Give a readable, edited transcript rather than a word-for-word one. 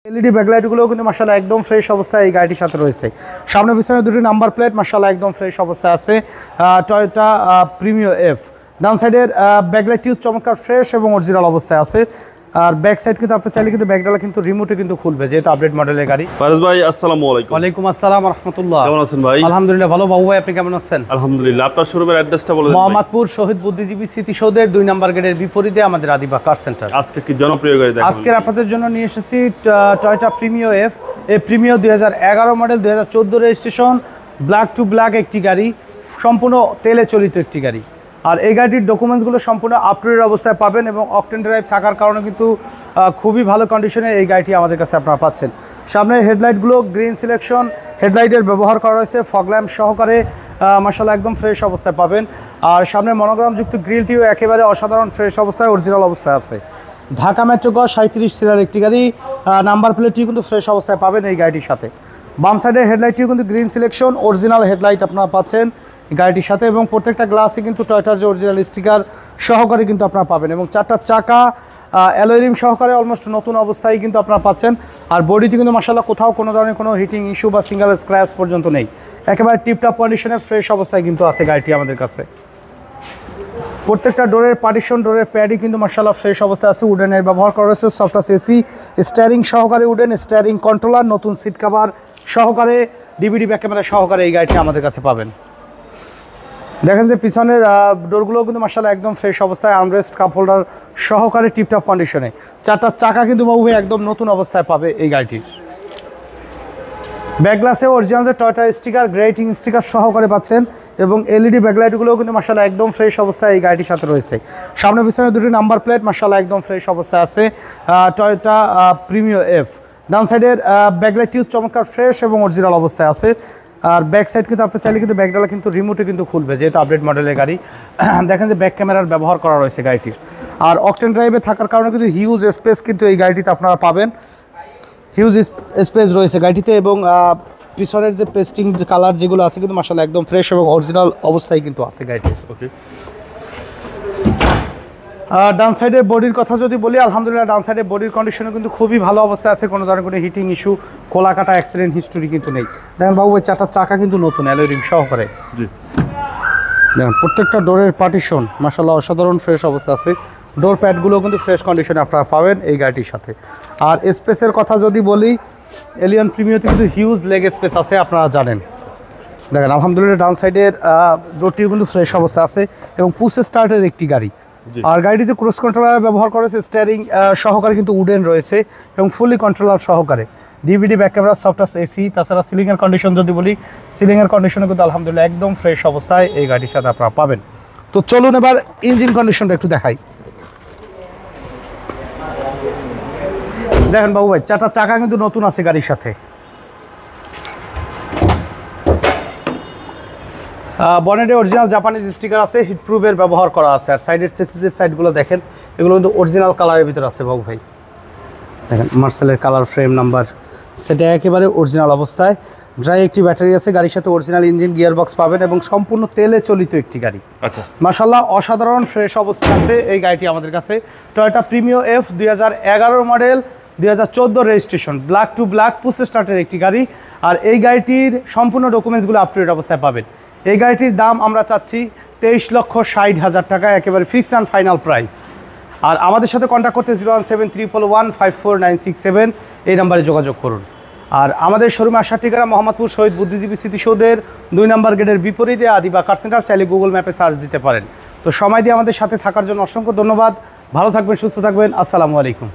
LED ব্যাকলাইটগুলো কিন্তু মাশাআল্লাহ একদম ফ্রেশ অবস্থায় এই গাড়িটির সাথে রয়েছে। সামনে পিছনে দুটি নাম্বার প্লেট মাশাআল্লাহ একদম ফ্রেশ অবস্থায় আছে। Toyota Premio F. ডান সাইডের ব্যাকলাইটটিও চমৎকার ফ্রেশ এবং অরিজিনাল অবস্থায় আছে। আর ব্যাক সাইড কিন্তু আপনি চাইলে কিন্তু ব্যাকডালা কিন্তু রিমোটে কিন্তু খুলবে, যেহেতু আপডেট মডেলের গাড়ি। ফারাজ ভাই আসসালামু আলাইকুম। ওয়ালাইকুম আসসালাম ওয়া রাহমাতুল্লাহ। কেমন আছেন ভাই? আলহামদুলিল্লাহ ভালো। বাবু ভাই আপনি কেমন আছেন? আলহামদুলিল্লাহ। আপনার শোরুমের অ্যাড্রেসটা বলে দেন। মোহাম্মদপুর শহীদ বুদ্ধিজীবী স্মৃতিসৌধের 2 নম্বর গেটের বিপরীতে আমাদের আদিবা কার সেন্টার। আজকে কি জনপ্রিয় গাড়ি দেখাবেন? আজকে আপনাদের জন্য নিয়ে এসেছি টয়োটা প্রিমিও এফ। এই Premio 2011 model, 2014 registration, black to black একটি গাড়ি, সম্পূর্ণ তেলে চালিত একটি গাড়ি। আর এই গাড়িটির ডকুমেন্টসগুলো সম্পূর্ণ আপ টু ডেট অবস্থায় পাবেন এবং অকটেন ড্রাইভ থাকার কারণে কিন্তু খুবই ভালো কন্ডিশনে এই গাড়িটি আমাদের কাছে আপনারা পাচ্ছেন। সামনের হেডলাইটগুলো গ্রিন সিলেকশন হেডলাইটের ব্যবহার করা হয়েছে, ফগ ল্যাম্প সহকারে মাশাআল্লাহ একদম ফ্রেশ অবস্থায় পাবেন। আর সামনের মনোগ্রামযুক্ত গ্রিলটিও একেবারে অসাধারণ ফ্রেশ অবস্থায় অরিজিনাল অবস্থায় আছে। ঢাকা মেট্রো গ 37 সিরিয়াল একটি গাড়ি, নাম্বার প্লেটটিও কিন্তু ফ্রেশ অবস্থায় পাবেন এই গাড়িটির সাথে। বাম সাইডের হেডলাইটটিও কিন্তু গ্রিন সিলেকশন অরিজিনাল হেডলাইট আপনারা পাচ্ছেন গাড়িটির সাথে, এবং প্রত্যেকটা গ্লাসে কিন্তু টয়োটার যে অরিজিনাল স্টিকার সহকারে কিন্তু আপনারা পাবেন, এবং 4টা চাকা অ্যালয় রিম সহকারে অলমোস্ট নতুন অবস্থায় কিন্তু আপনারা পাচ্ছেন। আর বডিটি কিন্তু মাশাআল্লাহ কোথাও কোনো ধরনের কোনো হিটিং ইস্যু বা সিঙ্গেল স্ক্র্যাচ পর্যন্ত নেই, একেবারে টিপটপ কন্ডিশনে ফ্রেশ অবস্থায় কিন্তু আছে গাড়িটি আমাদের কাছে। প্রত্যেকটা ডোরের পার্টিশন, ডোরের প্যাডই কিন্তু মাশাআল্লাহ ফ্রেশ অবস্থায় আছে। উডেনের ব্যবহার করা হয়েছে, সফটাস এসি, স্টিয়ারিং সহকারে উডেন, স্টিয়ারিং কন্ট্রোলার, নতুন সিট কভার সহকারে, ডিভিডি ব্যাক ক্যামেরা সহকারে এই গাড়িটি আমাদের কাছে পাবেন। দেখেন যে পিছনের ডোরগুলোও কিন্তু মাশাআল্লাহ একদম ফ্রেশ অবস্থায়, আর্মরেস্ট কাপ হোল্ডার সহকারে টিপটপ কন্ডিশনে। 4টা চাকা কিন্তু বাবু একদম নতুন অবস্থায় পাবে এই গাড়িটির। ব্যাক গ্লাসে অরিজিনাল যে টয়োটা স্টিকার, গ্রেটিং স্টিকার সহকারে পাচ্ছেন, এবং এলইডি ব্যাকলাইটগুলোও কিন্তু মাশাআল্লাহ একদম ফ্রেশ অবস্থায় এই গাড়িটির সাথে রয়েছে। সামনে পিছনে দুটি নাম্বার প্লেট মাশাআল্লাহ একদম ফ্রেশ অবস্থায় আছে। Toyota Premio F. ডান সাইডের ব্যাকলাইটটিও চমৎকার ফ্রেশ এবং অরিজিনাল অবস্থায় আছে। আর ব্যাক সাইড কিন্তু আপনি চাইলে কিন্তু ব্যাকডালা কিন্তু রিমোটে কিন্তু খুলবে, যেহেতু আপডেট মডেলের গাড়ি। দেখেন যে ব্যাক ক্যামেরার ব্যবহার করা রয়েছে গাড়িটির। আর অকটেন ড্রাইভে থাকার কারণে কিন্তু হিউজ স্পেস কিন্তু এই গাড়িটিতে আপনারা পাবেন, হিউজ স্পেস রয়েছে গাড়িটিতে, এবং পিছনের যে পেস্টিং কালার যেগুলো আছে কিন্তু মাশাআল্লাহ একদম ফ্রেশ এবং অরিজিনাল অবস্থায় কিন্তু আছে গাড়িটির। ওকে। ডান সাইডের বডির কথা যদি বলি, আলহামদুলিল্লাহ ডান সাইডের বডির কন্ডিশনে কিন্তু খুবই ভালো অবস্থায় আছে, কোনো ধরনের কোনো হিটিং ইস্যু, খোলা কাটা অ্যাক্সিডেন্ট হিস্টোরি কিন্তু নেই। দেখেন বাবু ওই 4টা চাকা কিন্তু নতুন অ্যালয় রিম সহকারে। জি। দেখেন প্রত্যেকটা ডোরের পার্টিশন মাশাআল্লাহ অসাধারণ ফ্রেশ অবস্থা আছে। ডোর প্যাডগুলো কিন্তু ফ্রেশ কন্ডিশনে আপনারা পাবেন এই গাড়িটির সাথে। আর স্পেসের কথা যদি বলি, এলিয়ন প্রিমিওতে কিন্তু হিউজ লেগ স্পেস আছে, আপনারা জানেন। দেখেন আলহামদুলিল্লাহ ডান সাইডের ডোরটিও কিন্তু ফ্রেশ অবস্থা আছে, এবং পুশ স্টার্টের একটি গাড়ি। আর গাড়িটিতে ক্রুজ কন্ট্রোলার ব্যবহার করেছে, স্টিয়ারিং সহকারে কিন্তু উডেন রয়েছে এবং ফুলি কন্ট্রোলার সহকারে, ডিভিডি ব্যাক ক্যামেরা, সফটাস এসি। তাছাড়া সিলিংয়ের কন্ডিশন যদি বলি, সিলিংয়ের কন্ডিশনে কিন্তু আলহামদুলিল্লাহ একদম ফ্রেশ অবস্থায় এই গাড়ির সাথে আপনারা পাবেন। তো চলুন এবার ইঞ্জিন কন্ডিশনটা একটু দেখাই। দেখেন বাবু ভাই 4টা চাকা কিন্তু নতুন আছে গাড়ির সাথে। বনেটে অরিজিনাল জাপানিজ স্টিকার আছে, হিটপ্রুফের ব্যবহার করা আছে। আর সাইডের চেসিসের সাইডগুলো দেখেন, এগুলো কিন্তু অরিজিনাল কালারের ভিতরে আছে বাবু ভাই। দেখেন মার্সেলের কালার, ফ্রেম নাম্বার, সেটা একেবারে অরিজিনাল অবস্থায়। ড্রাই একটি ব্যাটারি আছে গাড়ির সাথে, অরিজিনাল ইঞ্জিন, গিয়ারবক্স পাবেন, এবং সম্পূর্ণ তেলে চালিত একটি গাড়ি। আচ্ছা মাশাআল্লাহ অসাধারণ ফ্রেশ অবস্থায় আছে এই গাড়িটি আমাদের কাছে। Toyota Premio F 2011 model, 2014 registration, black to black push স্টার্টের একটি গাড়ি। আর এই গাড়িটির সম্পূর্ণ ডকুমেন্টসগুলো আপ টু ডেট অবস্থায় পাবেন। এই গাড়িটির দাম আমরা চাচ্ছি 23,60,000 টাকা, একেবারে ফিক্সড অ্যান্ড ফাইনাল প্রাইস। আর আমাদের সাথে কন্ট্যাক্ট করতে 01731154967 এই নাম্বারে যোগাযোগ করুন। আর আমাদের শোরুমে আসার ঠিকানা মোহাম্মদপুর শহীদ বুদ্ধিজীবী স্মৃতিসৌধের 2 নম্বর গেটের বিপরীতে আদিবা কার সেন্টার। চাইলে গুগল ম্যাপে সার্চ দিতে পারেন। তো সময় দিয়ে আমাদের সাথে থাকার জন্য অসংখ্য ধন্যবাদ। ভালো থাকবেন, সুস্থ থাকবেন। আসসালামু আলাইকুম।